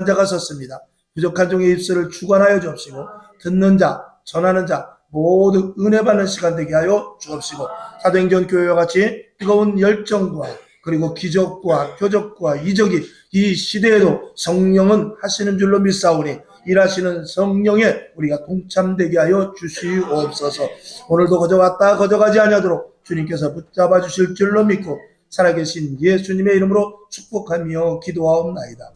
자가 섰습니다. 부족한 종의 입술을 주관하여 주옵시고 듣는 자, 전하는 자 모두 은혜 받는 시간 되게 하여 주옵시고 사도행전 교회와 같이 뜨거운 열정과 그리고 기적과 표적과 이적이 이 시대에도 성령은 하시는 줄로 믿사오니 일하시는 성령에 우리가 동참되게 하여 주시옵소서. 오늘도 거저왔다 거저가지 아니하도록 주님께서 붙잡아 주실 줄로 믿고 살아계신 예수님의 이름으로 축복하며 기도하옵나이다.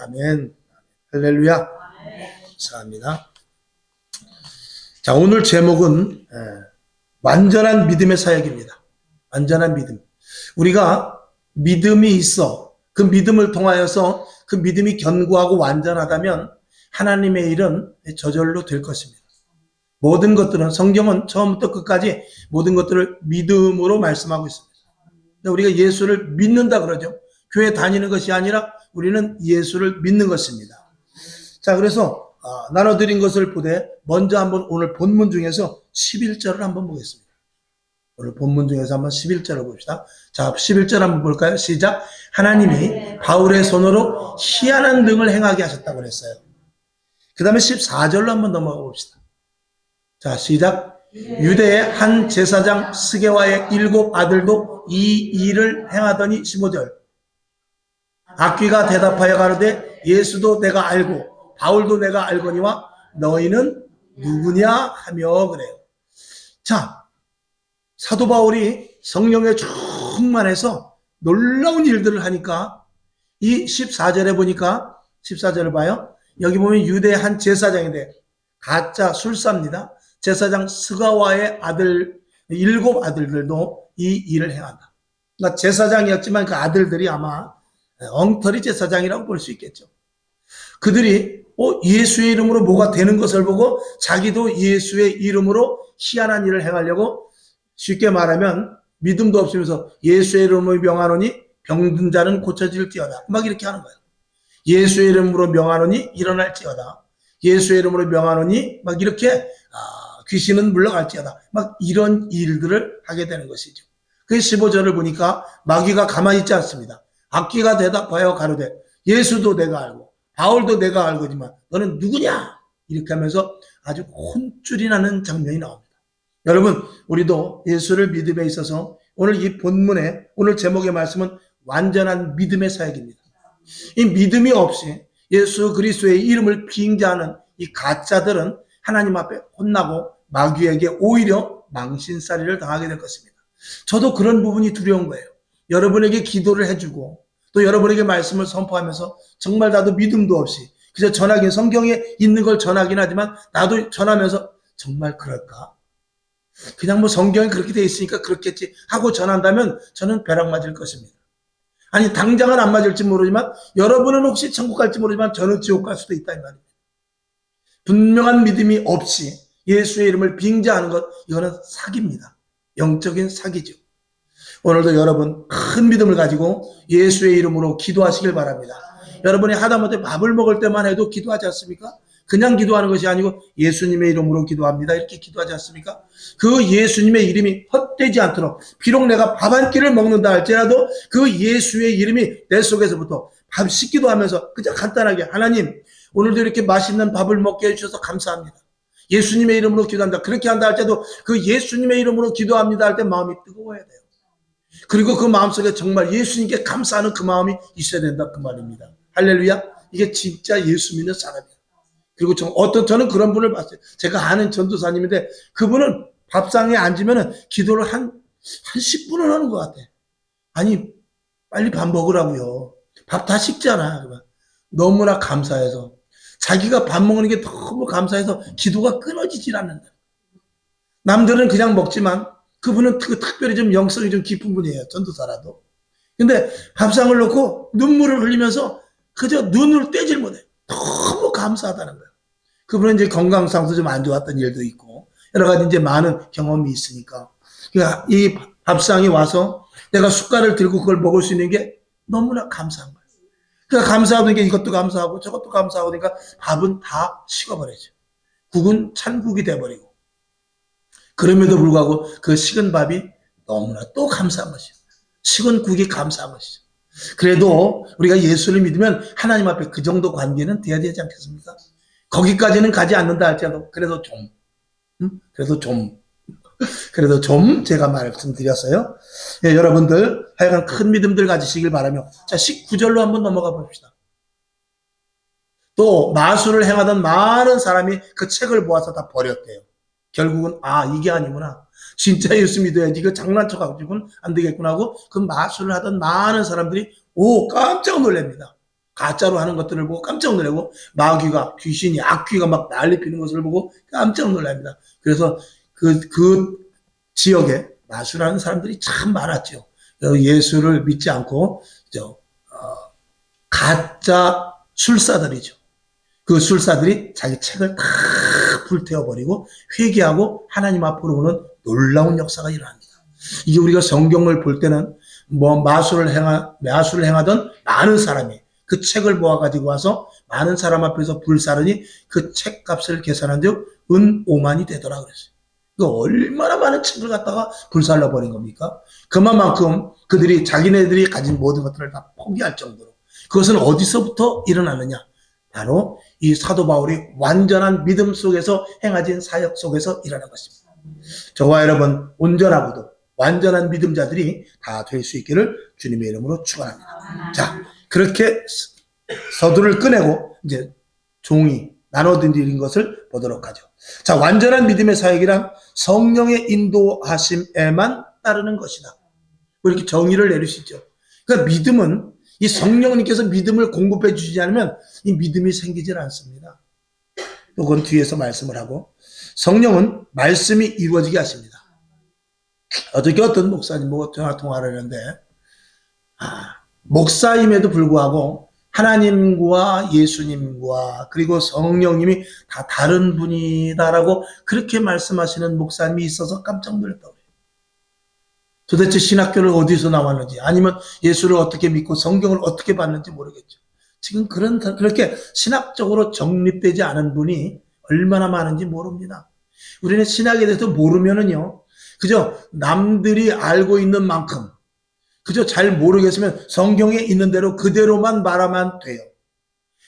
아멘. 할렐루야. 감사합니다. 자, 오늘 제목은 완전한 믿음의 사역입니다. 완전한 믿음. 우리가 믿음이 있어 그 믿음을 통하여서 그 믿음이 견고하고 완전하다면 하나님의 일은 저절로 될 것입니다. 모든 것들은 성경은 처음부터 끝까지 모든 것들을 믿음으로 말씀하고 있습니다. 우리가 예수를 믿는다 그러죠. 교회 다니는 것이 아니라 우리는 예수를 믿는 것입니다. 자, 그래서 나눠드린 것을 보되 먼저 한번 오늘 본문 중에서 11절을 한번 보겠습니다. 오늘 본문 중에서 한번 11절을 봅시다. 자, 11절 한번 볼까요? 시작. 하나님이 바울의 손으로 희한한 등을 행하게 하셨다고 그랬어요. 그 다음에 14절로 한번 넘어가 봅시다. 자, 시작. 유대의 한 제사장 스게와의 7 아들도 이 일을 행하더니 15절. 악귀가 대답하여 가로되 예수도 내가 알고 바울도 내가 알거니와 너희는 누구냐 하며 그래요. 자, 사도 바울이 성령에 충만해서 놀라운 일들을 하니까 이 14절에 보니까 14절을 봐요. 여기 보면 유대의 한 제사장인데 가짜 술사입니다. 제사장 스가와의 아들 7 아들들도 이 일을 행한다. 그러니까 제사장이었지만 그 아들들이 아마 엉터리 제사장이라고 볼 수 있겠죠. 그들이 예수의 이름으로 뭐가 되는 것을 보고 자기도 예수의 이름으로 희한한 일을 행하려고 쉽게 말하면 믿음도 없으면서 예수의 이름으로 명하노니 병든 자는 고쳐질지어다. 막 이렇게 하는 거예요. 예수의 이름으로 명하노니 일어날지어다. 예수의 이름으로 명하노니 막 이렇게 귀신은 물러갈지어다. 막 이런 일들을 하게 되는 것이죠. 그 15절을 보니까 마귀가 가만히 있지 않습니다. 악귀가 대답하여 가로되 예수도 내가 알고 바울도 내가 알거니만 너는 누구냐? 이렇게 하면서 아주 혼쭐이 나는 장면이 나옵니다. 여러분, 우리도 예수를 믿음에 있어서 오늘 이 본문에 오늘 제목의 말씀은 완전한 믿음의 사역입니다. 이 믿음이 없이 예수 그리스도의 이름을 빙자하는 이 가짜들은 하나님 앞에 혼나고 마귀에게 오히려 망신살이를 당하게 될 것입니다. 저도 그런 부분이 두려운 거예요. 여러분에게 기도를 해주고 또 여러분에게 말씀을 선포하면서 정말 나도 믿음도 없이 그저 전하긴 성경에 있는 걸 전하긴 하지만 나도 전하면서 정말 그럴까? 그냥 뭐 성경이 그렇게 돼 있으니까 그렇겠지 하고 전한다면 저는 벼락 맞을 것입니다. 아니 당장은 안 맞을지 모르지만 여러분은 혹시 천국 갈지 모르지만 저는 지옥 갈 수도 있다 이 말입니다. 분명한 믿음이 없이 예수의 이름을 빙자하는 것 이거는 사기입니다. 영적인 사기죠. 오늘도 여러분 큰 믿음을 가지고 예수의 이름으로 기도하시길 바랍니다. 여러분이 하다못해 밥을 먹을 때만 해도 기도하지 않습니까? 그냥 기도하는 것이 아니고 예수님의 이름으로 기도합니다. 이렇게 기도하지 않습니까? 그 예수님의 이름이 헛되지 않도록 비록 내가 밥 한 끼를 먹는다 할지라도 그 예수의 이름이 내 속에서부터 밥 씻기도 하면서 그저 간단하게 하나님 오늘도 이렇게 맛있는 밥을 먹게 해주셔서 감사합니다. 예수님의 이름으로 기도한다. 그렇게 한다 할 때도 그 예수님의 이름으로 기도합니다 할 때 마음이 뜨거워야 돼요. 그리고 그 마음속에 정말 예수님께 감사하는 그 마음이 있어야 된다 그 말입니다. 할렐루야. 이게 진짜 예수 믿는 사람이에요. 그리고 저는 그런 분을 봤어요. 제가 아는 전도사님인데 그분은 밥상에 앉으면 기도를 한 10분은 하는 것 같아. 아니 빨리 밥 먹으라고요. 밥 다 식잖아. 너무나 감사해서 자기가 밥 먹는 게 너무 감사해서 기도가 끊어지질 않는다. 남들은 그냥 먹지만 그분은 특별히 좀 영성이 좀 깊은 분이에요. 전도사라도. 근데 밥상을 놓고 눈물을 흘리면서 그저 눈을 떼질 못해. 너무 감사하다는 거예요. 그분은 이제 건강상도 좀 안 좋았던 일도 있고 여러 가지 이제 많은 경험이 있으니까 그러니까 이 밥상에 와서 내가 숟갈을 들고 그걸 먹을 수 있는 게 너무나 감사한 거예요. 그러니까 감사하던 게 이것도 감사하고 저것도 감사하고 그러니까 밥은 다 식어버리죠. 국은 찬국이 돼버리고 그럼에도 불구하고 그 식은 밥이 너무나 또 감사한 것이죠. 식은 국이 감사한 것이죠. 그래도 우리가 예수를 믿으면 하나님 앞에 그 정도 관계는 돼야 되지 않겠습니까? 거기까지는 가지 않는다 할지라도 그래도 좀, 그래도 좀 제가 말씀드렸어요. 예, 여러분들 하여간 큰 믿음들 가지시길 바라며, 자 19절로 한번 넘어가 봅시다. 또 마술을 행하던 많은 사람이 그 책을 보아서 다 버렸대요. 결국은 이게 아니구나, 진짜 예수 믿어야지, 이거 장난쳐가지고는 안 되겠구나 하고 그 마술을 하던 많은 사람들이 깜짝 놀랍니다. 가짜로 하는 것들을 보고 깜짝 놀라고, 마귀가, 귀신이, 악귀가 막 난리 피는 것을 보고 깜짝 놀랍니다. 그래서 그 지역에 마술하는 사람들이 참 많았죠. 예수를 믿지 않고 가짜 술사들이죠. 그 술사들이 자기 책을 다 불태워버리고 회개하고 하나님 앞으로 오는 놀라운 역사가 일어납니다. 이게 우리가 성경을 볼 때는 마술을 행하던 많은 사람이 그 책을 모아가지고 와서 많은 사람 앞에서 불사르니 그 책값을 계산한 즉 은 5만이 되더라 그랬어요. 그 얼마나 많은 책을 갖다가 불살라 버린 겁니까? 그만큼 그들이 자기네들이 가진 모든 것들을 다 포기할 정도로. 그것은 어디서부터 일어나느냐? 바로 이 사도 바울이 완전한 믿음 속에서 행하진 사역 속에서 일어난 것입니다. 저와 여러분 온전하고도 완전한 믿음자들이 다 될 수 있기를 주님의 이름으로 축원합니다. 자, 그렇게 서두를 꺼내고 이제 종이 나눠드린 것을 보도록 하죠. 자, 완전한 믿음의 사역이란 성령의 인도하심에만 따르는 것이다. 이렇게 정의를 내리시죠. 그러니까 믿음은 이 성령님께서 믿음을 공급해 주시지 않으면 이 믿음이 생기질 않습니다. 그건 뒤에서 말씀을 하고, 성령은 말씀이 이루어지게 하십니다. 어저께 어떤 목사님하고 통화를 했는데, 목사임에도 불구하고 하나님과 예수님과 그리고 성령님이 다 다른 분이다라고 그렇게 말씀하시는 목사님이 있어서 깜짝 놀랐다고 해요. 도대체 신학교를 어디서 나왔는지, 아니면 예수를 어떻게 믿고 성경을 어떻게 봤는지 모르겠죠. 지금 그렇게 신학적으로 정립되지 않은 분이 얼마나 많은지 모릅니다. 우리는 신학에 대해서 모르면은요, 그저 남들이 알고 있는 만큼, 그저 잘 모르겠으면 성경에 있는 대로 그대로만 말하면 돼요.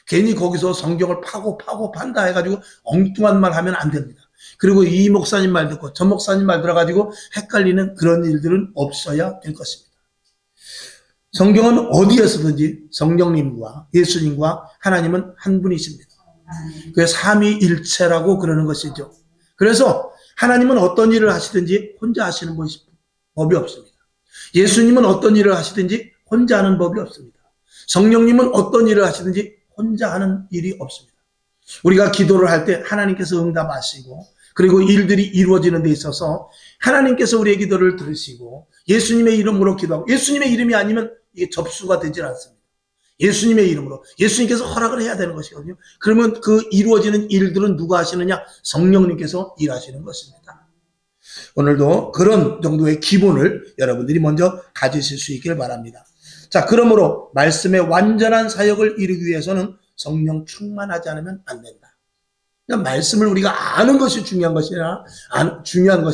괜히 거기서 성경을 파고 판다 해가지고 엉뚱한 말 하면 안 됩니다. 그리고 이 목사님 말 듣고 저 목사님 말 들어가지고 헷갈리는 그런 일들은 없어야 될 것입니다. 성경은 어디에서든지 성령님과 예수님과 하나님은 한 분이십니다. 그게 삼위일체라고 그러는 것이죠. 그래서 하나님은 어떤 일을 하시든지 혼자 하시는 법이 없습니다. 예수님은 어떤 일을 하시든지 혼자 하는 법이 없습니다. 성령님은 어떤 일을 하시든지 혼자 하는 일이 없습니다. 우리가 기도를 할 때 하나님께서 응답하시고, 그리고 일들이 이루어지는 데 있어서 하나님께서 우리의 기도를 들으시고, 예수님의 이름으로 기도하고, 예수님의 이름이 아니면 이게 접수가 되질 않습니다. 예수님의 이름으로, 예수님께서 허락을 해야 되는 것이거든요. 그러면 그 이루어지는 일들은 누가 하시느냐? 성령님께서 일하시는 것입니다. 오늘도 그런 정도의 기본을 여러분들이 먼저 가지실 수 있길 바랍니다. 자, 그러므로 말씀의 완전한 사역을 이루기 위해서는 성령 충만하지 않으면 안 된다. 그러니까 말씀을 우리가 아는 것이 중요한 것이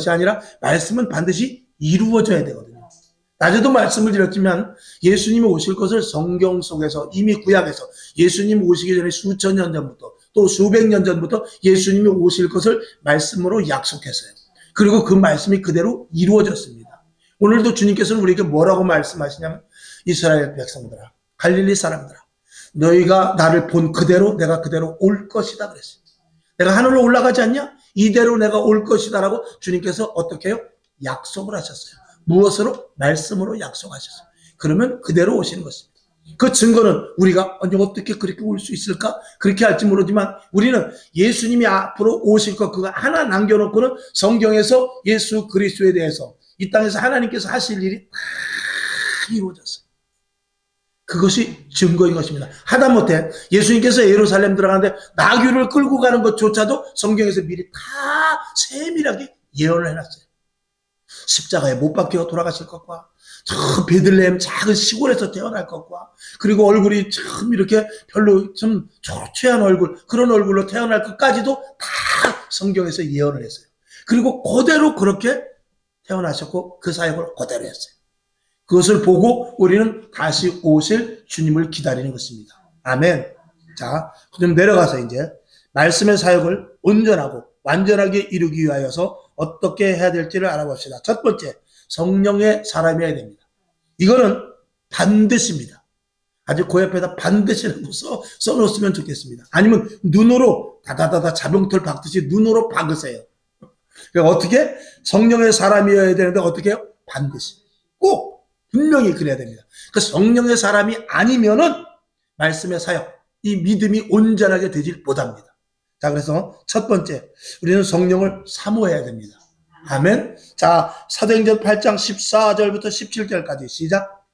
아니라 말씀은 반드시 이루어져야 되거든요. 낮에도 말씀을 드렸지만 예수님이 오실 것을 성경 속에서 이미 구약에서 예수님 오시기 전에 수천 년 전부터 또 수백 년 전부터 예수님이 오실 것을 말씀으로 약속했어요. 그리고 그 말씀이 그대로 이루어졌습니다. 오늘도 주님께서는 우리에게 뭐라고 말씀하시냐면, 이스라엘 백성들아, 갈릴리 사람들아, 너희가 나를 본 그대로 내가 그대로 올 것이다 그랬어요. 내가 하늘로 올라가지 않냐? 이대로 내가 올 것이다 라고 주님께서 어떻게 해요? 약속을 하셨어요. 무엇으로? 말씀으로 약속하셨어요. 그러면 그대로 오시는 것입니다. 그 증거는 우리가 어떻게 그렇게 올 수 있을까? 그렇게 할지 모르지만 우리는 예수님이 앞으로 오실 것 그거 하나 남겨놓고는 성경에서 예수 그리스도에 대해서 이 땅에서 하나님께서 하실 일이 다 이루어졌어요. 그것이 증거인 것입니다. 하다못해 예수님께서 예루살렘 들어가는데 나귀를 끌고 가는 것조차도 성경에서 미리 다 세밀하게 예언을 해놨어요. 십자가에 못 박혀 돌아가실 것과 저 베들레헴 작은 시골에서 태어날 것과, 그리고 얼굴이 참 이렇게 별로 좀 초췌한 얼굴, 그런 얼굴로 태어날 것까지도 다 성경에서 예언을 했어요. 그리고 그대로 그렇게 태어나셨고 그 사역을 그대로 했어요. 그것을 보고 우리는 다시 오실 주님을 기다리는 것입니다. 아멘. 자, 그럼 내려가서 이제 말씀의 사역을 온전하고 완전하게 이루기 위하여서 어떻게 해야 될지를 알아봅시다. 첫 번째, 성령의 사람이어야 됩니다. 이거는 반드시입니다. 아주 그 옆에다 반드시라고 써놓으면 좋겠습니다. 아니면 눈으로 다다다다 자병털 박듯이 눈으로 박으세요. 그러니까 어떻게? 성령의 사람이어야 되는데 어떻게 해요? 반드시. 꼭 분명히 그래야 됩니다. 그 성령의 사람이 아니면은 말씀의 사역, 이 믿음이 온전하게 되질 못합니다. 자, 그래서 첫 번째, 우리는 성령을 사모해야 됩니다. 아멘. 자, 사도행전 8장 14절부터 17절까지 시작.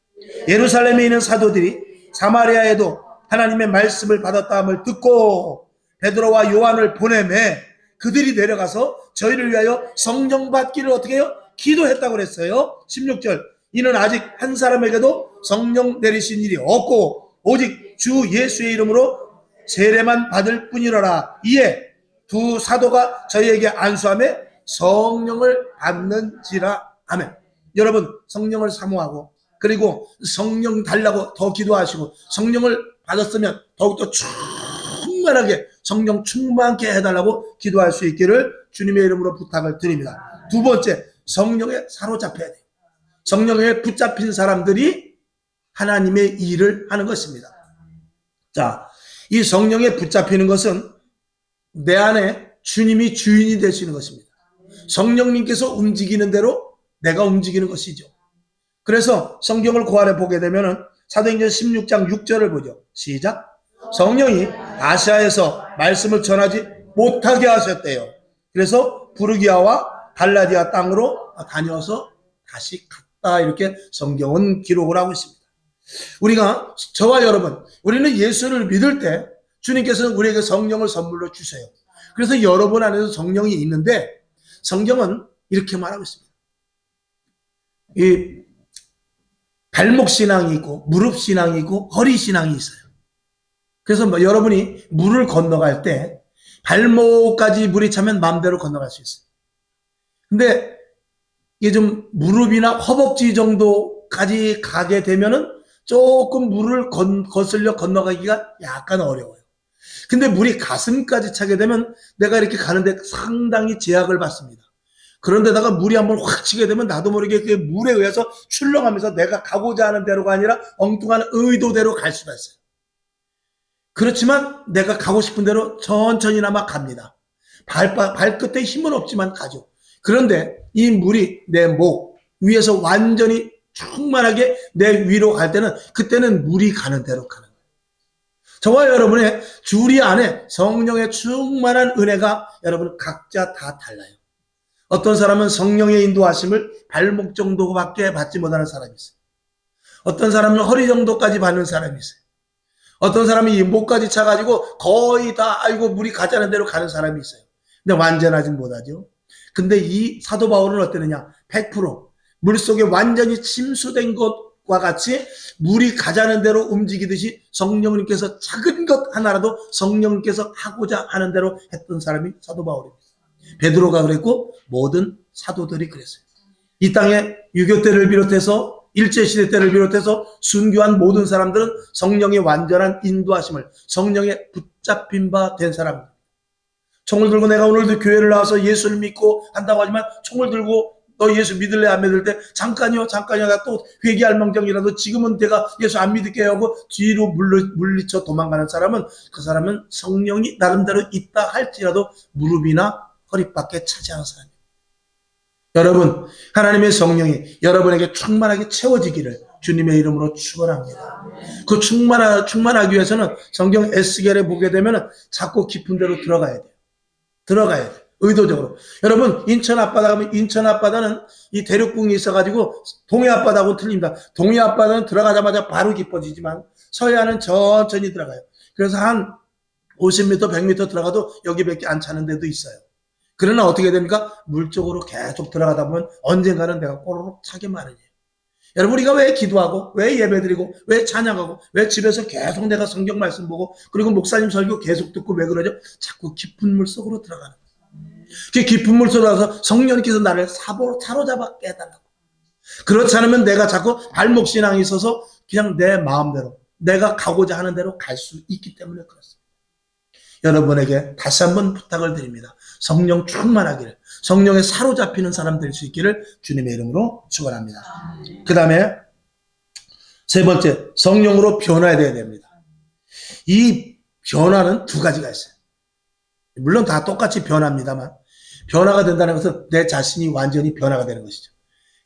예루살렘에 있는 사도들이 사마리아에도 하나님의 말씀을 받았다함을 듣고 베드로와 요한을 보내매 그들이 내려가서 저희를 위하여 성령 받기를 어떻게 해요? 기도했다고 그랬어요. 16절. 이는 아직 한 사람에게도 성령 내리신 일이 없고 오직 주 예수의 이름으로 세례만 받을 뿐이로라. 이에 두 사도가 저희에게 안수하며 성령을 받는지라. 아멘. 여러분, 성령을 사모하고 그리고 성령 달라고 더 기도하시고 성령을 받았으면 더욱더 충만하게 성령 충만케 해달라고 기도할 수 있기를 주님의 이름으로 부탁을 드립니다. 두 번째, 성령에 사로잡혀야 돼요. 성령에 붙잡힌 사람들이 하나님의 일을 하는 것입니다. 자, 이 성령에 붙잡히는 것은 내 안에 주님이 주인이 되시는 것입니다. 성령님께서 움직이는 대로 내가 움직이는 것이죠. 그래서 성경을 고안해 보게 되면 사도행전 16장 6절을 보죠. 시작. 성령이 아시아에서 말씀을 전하지 못하게 하셨대요. 그래서 부르기아와 갈라디아 땅으로 다녀서 다시 갔다, 이렇게 성경은 기록을 하고 있습니다. 우리가, 저와 여러분, 우리는 예수를 믿을 때 주님께서는 우리에게 성령을 선물로 주세요. 그래서 여러분 안에서 성령이 있는데 성경은 이렇게 말하고 있습니다. 이 발목 신앙이 있고 무릎 신앙이 있고 허리 신앙이 있어요. 그래서 여러분이 물을 건너갈 때 발목까지 물이 차면 마음대로 건너갈 수 있어요. 근데 이게 좀 무릎이나 허벅지 정도까지 가게 되면은 조금 물을 거슬려 건너가기가 약간 어려워요. 근데 물이 가슴까지 차게 되면 내가 이렇게 가는데 상당히 제약을 받습니다. 그런데다가 물이 한번 확 치게 되면 나도 모르게 그 물에 의해서 출렁하면서 내가 가고자 하는 대로가 아니라 엉뚱한 의도대로 갈 수가 있어요. 그렇지만 내가 가고 싶은 대로 천천히나마 갑니다. 발끝에 힘은 없지만 가죠. 그런데 이 물이 내 목 위에서 완전히 충만하게 내 위로 갈 때는, 그때는 물이 가는 대로 가는 거예요. 저와 여러분의 주리 안에 성령의 충만한 은혜가 여러분 각자 다 달라요. 어떤 사람은 성령의 인도하심을 발목 정도밖에 받지 못하는 사람이 있어요. 어떤 사람은 허리 정도까지 받는 사람이 있어요. 어떤 사람은 이 목까지 차가지고 거의 다 아이고 물이 가자는 대로 가는 사람이 있어요. 근데 완전하진 못하죠. 근데 이 사도 바울은 어땠느냐? 100% 물속에 완전히 침수된 것과 같이 물이 가자는 대로 움직이듯이 성령님께서 작은 것 하나라도 성령님께서 하고자 하는 대로 했던 사람이 사도 바울입니다. 베드로가 그랬고 모든 사도들이 그랬어요. 이 땅에 유교 때를 비롯해서 일제시대 때를 비롯해서 순교한 모든 사람들은 성령의 완전한 인도하심을, 성령에 붙잡힌 바 된 사람입니다. 총을 들고 내가 오늘도 교회를 나와서 예수를 믿고 한다고 하지만 총을 들고 너 예수 믿을래 안 믿을 때 잠깐요 나 또 회개할 망정이라도 지금은 내가 예수 안 믿을게 하고 뒤로 물리쳐 도망가는 사람은, 그 사람은 성령이 나름대로 있다 할지라도 무릎이나 허리밖에 차지 않은 사람입니다. 여러분, 하나님의 성령이 여러분에게 충만하게 채워지기를 주님의 이름으로 축원합니다. 그 충만하기 위해서는 성경 에스겔에 보게 되면 자꾸 깊은 데로 들어가야 돼요. 의도적으로. 여러분, 인천 앞바다 가면 인천 앞바다는 이 대륙궁이 있어가지고 동해 앞바다하고는 틀립니다. 동해 앞바다는 들어가자마자 바로 깊어지지만 서해안은 천천히 들어가요. 그래서 한 50m, 100m 들어가도 여기밖에 안 차는 데도 있어요. 그러나 어떻게 됩니까? 물 쪽으로 계속 들어가다 보면 언젠가는 내가 꼬르륵 차게 마련이에요. 여러분, 우리가 왜 기도하고 왜 예배드리고 왜 찬양하고 왜 집에서 계속 내가 성경 말씀 보고 그리고 목사님 설교 계속 듣고 왜 그러죠? 자꾸 깊은 물 속으로 들어가는 거예요. 그 깊은 물 속으로 가서 성령님께서 나를 사로잡아 깨달라고. 그렇지 않으면 내가 자꾸 발목신앙이 있어서 그냥 내 마음대로 내가 가고자 하는 대로 갈 수 있기 때문에 그렇습니다. 여러분에게 다시 한번 부탁을 드립니다. 성령 충만하기를, 성령에 사로잡히는 사람 될 수 있기를 주님의 이름으로 축원합니다. 그 다음에 세 번째, 성령으로 변화되어야 됩니다. 이 변화는 두 가지가 있어요. 물론 다 똑같이 변합니다만 변화가 된다는 것은 내 자신이 완전히 변화가 되는 것이죠.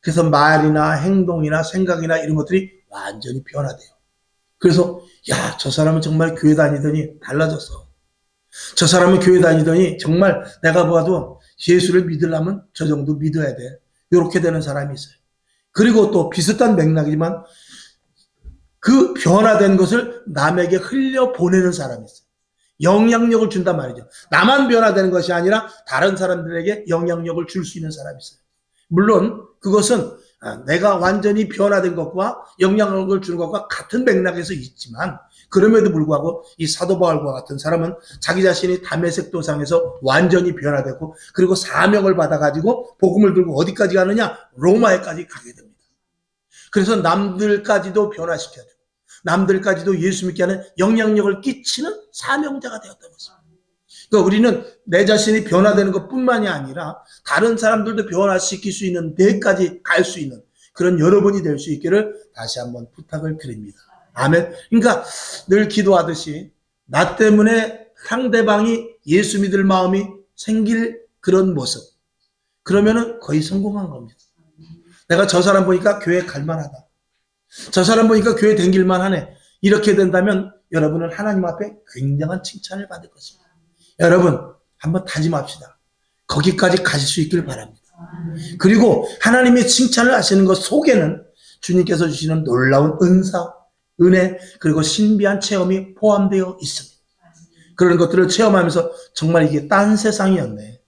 그래서 말이나 행동이나 생각이나 이런 것들이 완전히 변화돼요. 그래서 야, 저 사람은 정말 교회 다니더니 달라졌어. 저 사람은 교회 다니더니 정말 내가 봐도 예수를 믿으려면 저 정도 믿어야 돼. 이렇게 되는 사람이 있어요. 그리고 또 비슷한 맥락이지만 그 변화된 것을 남에게 흘려보내는 사람이 있어요. 영향력을 준단 말이죠. 나만 변화되는 것이 아니라 다른 사람들에게 영향력을 줄 수 있는 사람이 있어요. 물론 그것은 내가 완전히 변화된 것과 영향력을 주는 것과 같은 맥락에서 있지만 그럼에도 불구하고 이 사도 바울과 같은 사람은 자기 자신이 다메섹 도상에서 완전히 변화되고 그리고 사명을 받아가지고 복음을 들고 어디까지 가느냐? 로마에까지 가게 됩니다. 그래서 남들까지도 변화시켜주고 남들까지도 예수 믿게 하는 영향력을 끼치는 사명자가 되었던 것입니다. 그러니까 우리는 내 자신이 변화되는 것뿐만이 아니라 다른 사람들도 변화시킬 수 있는 데까지 갈 수 있는 그런 여러분이 될 수 있기를 다시 한번 부탁을 드립니다. 아멘. 그러니까 늘 기도하듯이 나 때문에 상대방이 예수 믿을 마음이 생길 그런 모습, 그러면은 거의 성공한 겁니다. 내가 저 사람 보니까 교회 갈만하다. 저 사람 보니까 교회 댕길만 하네. 이렇게 된다면 여러분은 하나님 앞에 굉장한 칭찬을 받을 것입니다. 여러분 한번 다짐합시다. 거기까지 가실 수 있기를 바랍니다. 그리고 하나님의 칭찬을 하시는 것 속에는 주님께서 주시는 놀라운 은사, 은혜, 그리고 신비한 체험이 포함되어 있습니다. 그런 것들을 체험하면서 정말 이게 딴 세상이었네.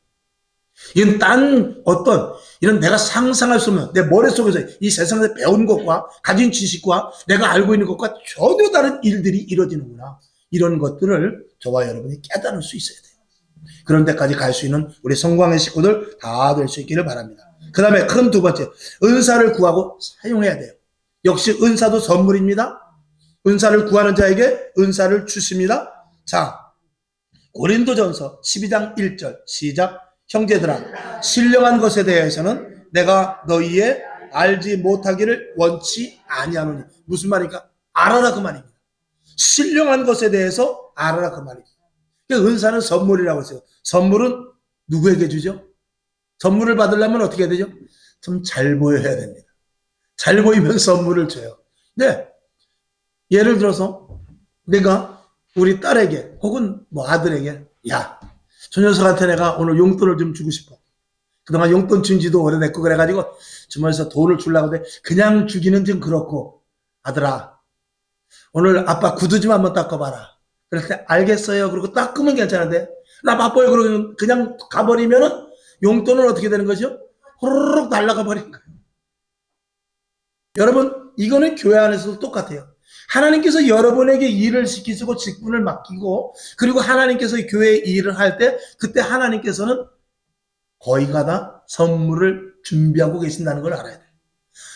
이건 딴 어떤 이런 내가 상상할 수 없는 내 머릿속에서 이 세상에서 배운 것과 가진 지식과 내가 알고 있는 것과 전혀 다른 일들이 이루어지는구나. 이런 것들을 저와 여러분이 깨달을 수 있어야 돼요. 그런 데까지 갈 수 있는 우리 성광의 식구들 다 될 수 있기를 바랍니다. 그 다음에 큰 두 번째, 은사를 구하고 사용해야 돼요. 역시 은사도 선물입니다. 은사를 구하는 자에게 은사를 주십니다. 자, 고린도전서 12장 1절 시작. 형제들아, 신령한 것에 대해서는 내가 너희의 알지 못하기를 원치 아니하노니. 무슨 말입니까? 알아라 그 말입니다. 신령한 것에 대해서 알아라 그 말입니다. 그러니까 은사는 선물이라고 했어요. 선물은 누구에게 주죠? 선물을 받으려면 어떻게 해야 되죠? 좀 잘 보여야 됩니다. 잘 보이면 선물을 줘요. 네. 예를 들어서 내가 우리 딸에게 혹은 뭐 아들에게 야, 저 녀석한테 내가 오늘 용돈을 좀 주고 싶어. 그동안 용돈 준 지도 오래됐고 그래가지고 주머니에서 돈을 주려고 해. 그냥 주기는 좀 그렇고 아들아 오늘 아빠 구두 좀 한번 닦아봐라. 그럴 때 알겠어요. 그리고 닦으면 괜찮은데 나 바빠요. 그러고 그냥 가버리면은 용돈은 어떻게 되는 거죠? 호로록 날아가 버린 거예요. 여러분 이거는 교회 안에서도 똑같아요. 하나님께서 여러분에게 일을 시키시고 직분을 맡기고 그리고 하나님께서 교회에 일을 할 때 그때 하나님께서는 거의 가다 선물을 준비하고 계신다는 걸 알아야 돼요.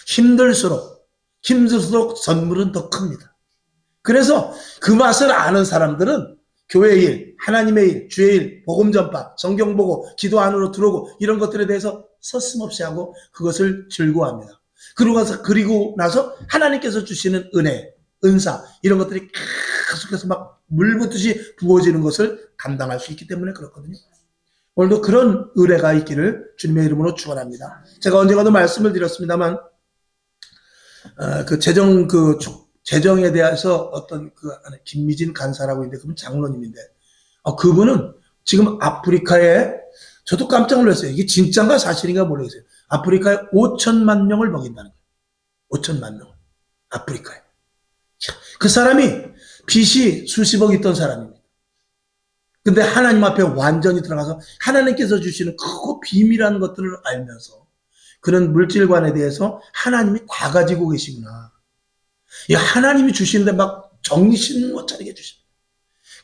힘들수록 선물은 더 큽니다. 그래서 그 맛을 아는 사람들은 교회 일, 하나님의 일, 주의 일, 복음 전파, 성경 보고 기도 안으로 들어오고 이런 것들에 대해서 서슴없이 하고 그것을 즐거워합니다. 그리고 나서 하나님께서 주시는 은혜, 은사 이런 것들이 계속해서 막 물붓듯이 부어지는 것을 감당할 수 있기 때문에 그렇거든요. 오늘도 그런 은혜가 있기를 주님의 이름으로 축원합니다. 제가 언젠가도 말씀을 드렸습니다만 재정에 대해서 어떤 김미진 간사라고 있는데 그분 장로님인데 그분은 지금 아프리카에 저도 깜짝 놀랐어요. 이게 진짜인가 사실인가 모르겠어요. 아프리카에 5천만 명을 먹인다는 거예요. 5천만 명을 아프리카에. 그 사람이 빚이 수십억 있던 사람입니다. 근데 하나님 앞에 완전히 들어가서 하나님께서 주시는 크고 비밀한 것들을 알면서 그런 물질관에 대해서 하나님이 다 가지고 계시구나. 하나님이 주시는데 막 정신 못 차리게 주십니다.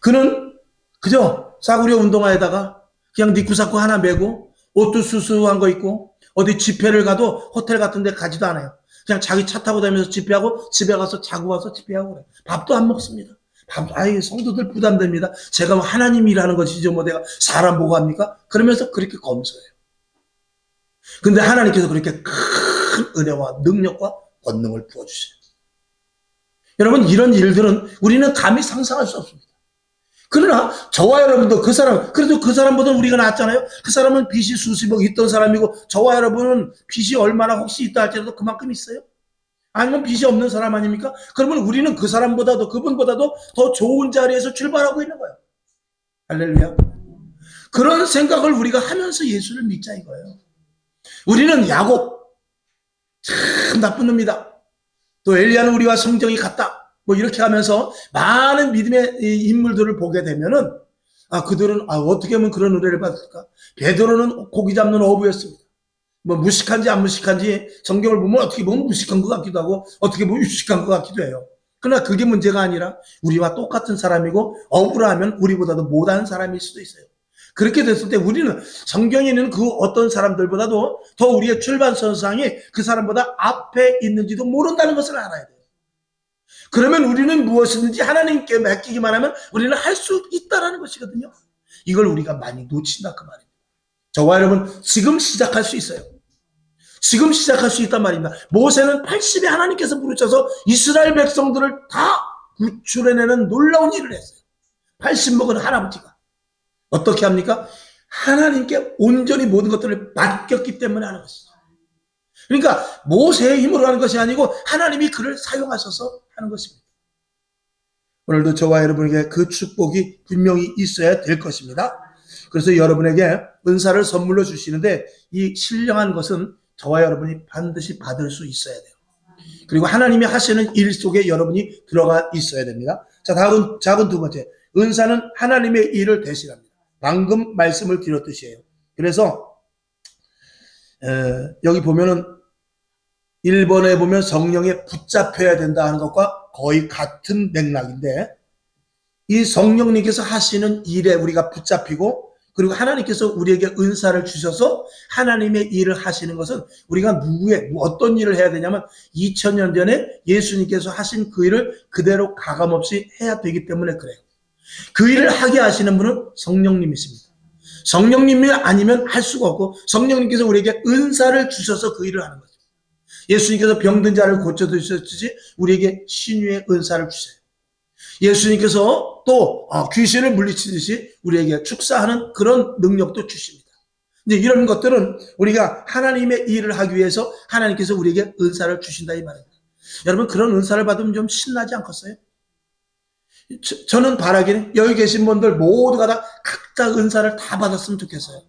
그는 그저 싸구려 운동화에다가 그냥 니꾸사꾸 하나 메고 옷도 수수한 거 입고 어디 집회를 가도 호텔 같은 데 가지도 않아요. 그냥 자기 차 타고 다니면서 집회하고 집에 가서 자고 와서 집회하고 그래요. 밥도 안 먹습니다. 아이, 성도들 부담됩니다. 제가 하나님 일하는 것이죠. 뭐 내가 사람 보고 합니까? 그러면서 그렇게 검소해요. 근데 하나님께서 그렇게 큰 은혜와 능력과 권능을 부어주세요. 여러분, 이런 일들은 우리는 감히 상상할 수 없습니다. 그러나 저와 여러분도 그래도 그 사람보다 우리가 낫잖아요. 그 사람은 빚이 수십억 있던 사람이고 저와 여러분은 빚이 얼마나 혹시 있다 할지라도 그만큼 있어요. 아니면 빚이 없는 사람 아닙니까? 그러면 우리는 그 사람보다도 그분보다도 더 좋은 자리에서 출발하고 있는 거예요. 할렐루야. 그런 생각을 우리가 하면서 예수를 믿자 이거예요. 우리는 야곱 참 나쁜 놈이다. 또 엘리야는 우리와 성정이 같다. 뭐 이렇게 하면서 많은 믿음의 인물들을 보게 되면은 그들은 어떻게 하면 그런 은혜를 받을까? 베드로는 고기 잡는 어부였습니다. 뭐 무식한지 안 무식한지 성경을 보면 어떻게 보면 무식한 것 같기도 하고 어떻게 보면 유식한 것 같기도 해요. 그러나 그게 문제가 아니라 우리와 똑같은 사람이고 어부라 하면 우리보다도 못한 사람일 수도 있어요. 그렇게 됐을 때 우리는 성경에 있는 그 어떤 사람들보다도 더 우리의 출발선상이 그 사람보다 앞에 있는지도 모른다는 것을 알아야 돼요. 그러면 우리는 무엇이든지 하나님께 맡기기만 하면 우리는 할 수 있다는 것이거든요. 이걸 우리가 많이 놓친다 그 말입니다. 저와 여러분 지금 시작할 수 있어요. 지금 시작할 수 있단 말입니다. 모세는 80에 하나님께서 부르셔서 이스라엘 백성들을 다 구출해내는 놀라운 일을 했어요. 80 먹은 할아버지가. 어떻게 합니까? 하나님께 온전히 모든 것들을 맡겼기 때문에 하는 것이죠. 그러니까 모세의 힘으로 하는 것이 아니고 하나님이 그를 사용하셔서 하는 것입니다. 오늘도 저와 여러분에게 그 축복이 분명히 있어야 될 것입니다. 그래서 여러분에게 은사를 선물로 주시는데 이 신령한 것은 저와 여러분이 반드시 받을 수 있어야 돼요. 그리고 하나님이 하시는 일 속에 여러분이 들어가 있어야 됩니다. 자, 다음 작은 두 번째, 은사는 하나님의 일을 대신합니다. 방금 말씀을 드렸듯이에요. 그래서 여기 보면은 1번에 보면 성령에 붙잡혀야 된다 하는 것과 거의 같은 맥락인데 이 성령님께서 하시는 일에 우리가 붙잡히고 그리고 하나님께서 우리에게 은사를 주셔서 하나님의 일을 하시는 것은 우리가 어떤 일을 해야 되냐면 2000년 전에 예수님께서 하신 그 일을 그대로 가감없이 해야 되기 때문에 그래요. 그 일을 하게 하시는 분은 성령님이십니다. 성령님이 아니면 할 수가 없고 성령님께서 우리에게 은사를 주셔서 그 일을 하는 거죠. 예수님께서 병든 자를 고쳐주셨듯이 우리에게 신유의 은사를 주세요. 예수님께서 또 귀신을 물리치듯이 우리에게 축사하는 그런 능력도 주십니다. 이제 이런 것들은 우리가 하나님의 일을 하기 위해서 하나님께서 우리에게 은사를 주신다 이 말입니다. 여러분 그런 은사를 받으면 좀 신나지 않겠어요? 저는 바라기는 여기 계신 분들 모두가 다 각자 은사를 다 받았으면 좋겠어요.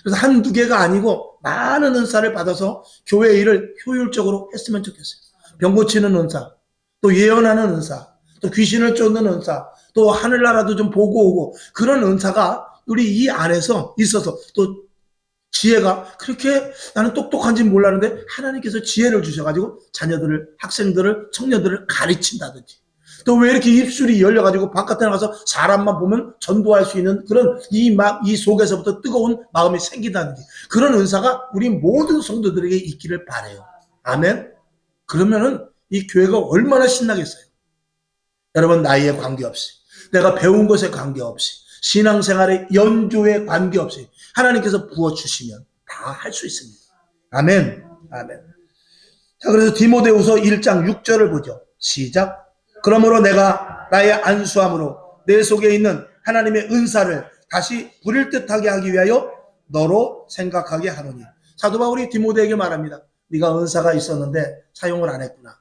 그래서 한두 개가 아니고 많은 은사를 받아서 교회 일을 효율적으로 했으면 좋겠어요. 병 고치는 은사, 또 예언하는 은사, 또 귀신을 쫓는 은사, 또 하늘나라도 좀 보고 오고 그런 은사가 우리 이 안에서 있어서 또 지혜가 그렇게 나는 똑똑한지 몰랐는데 하나님께서 지혜를 주셔가지고 자녀들을, 학생들을, 청년들을 가르친다든지 또 왜 이렇게 입술이 열려가지고 바깥에 나가서 사람만 보면 전도할 수 있는 그런 이 속에서부터 뜨거운 마음이 생기다든지 그런 은사가 우리 모든 성도들에게 있기를 바라요. 아멘. 그러면은 이 교회가 얼마나 신나겠어요. 여러분 나이에 관계없이 내가 배운 것에 관계없이 신앙생활의 연조에 관계없이 하나님께서 부어주시면 다 할 수 있습니다. 아멘. 아멘. 자, 그래서 디모데후서 1장 6절을 보죠. 시작. 그러므로 내가 나의 안수함으로 내 속에 있는 하나님의 은사를 다시 부릴 듯하게 하기 위하여 너로 생각하게 하노니. 사도 바울이 디모데에게 말합니다. 네가 은사가 있었는데 사용을 안 했구나.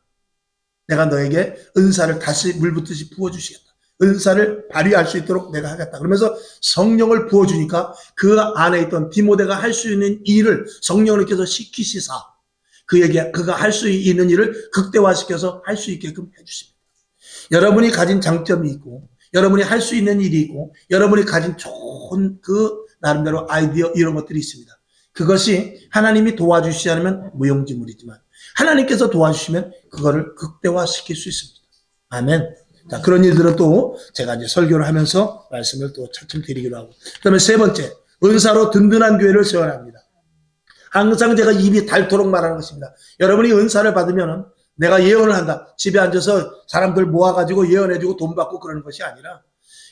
내가 너에게 은사를 다시 물붓듯이 부어주시겠다. 은사를 발휘할 수 있도록 내가 하겠다. 그러면서 성령을 부어주니까 그 안에 있던 디모데가 할 수 있는 일을 성령님께서 시키시사 그가 할 수 있는 일을 극대화시켜서 할 수 있게끔 해주십니다. 여러분이 가진 장점이 있고 여러분이 할 수 있는 일이 있고 여러분이 가진 좋은 그 나름대로 아이디어 이런 것들이 있습니다. 그것이 하나님이 도와주시지 않으면 무용지물이지만 하나님께서 도와주시면 그거를 극대화시킬 수 있습니다. 아멘. 자, 그런 일들은 또 제가 이제 설교를 하면서 말씀을 또 차츰 드리기로 하고. 그 다음에 세 번째, 은사로 든든한 교회를 세워납니다. 항상 제가 입이 닳도록 말하는 것입니다. 여러분이 은사를 받으면 내가 예언을 한다. 집에 앉아서 사람들 모아가지고 예언해주고 돈 받고 그러는 것이 아니라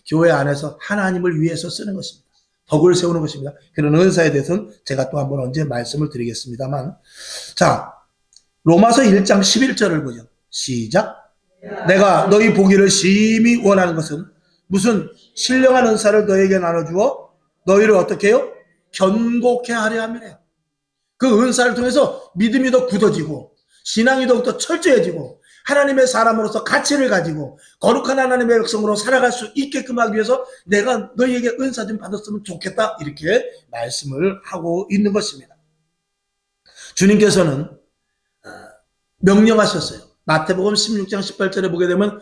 교회 안에서 하나님을 위해서 쓰는 것입니다. 덕을 세우는 것입니다. 그런 은사에 대해서는 제가 또 한번 언제 말씀을 드리겠습니다만, 자, 로마서 1장 11절을 보죠. 시작. 내가 너희 보기를 심히 원하는 것은 무슨 신령한 은사를 너에게 나눠주어 너희를 어떻게 해요? 견고케 하려 함이래요. 그 은사를 통해서 믿음이 더 굳어지고 신앙이 더욱더 철저해지고 하나님의 사람으로서 가치를 가지고 거룩한 하나님의 백성으로 살아갈 수 있게끔 하기 위해서 내가 너희에게 은사 좀 받았으면 좋겠다, 이렇게 말씀을 하고 있는 것입니다. 주님께서는 명령하셨어요. 마태복음 16장 18절에 보게 되면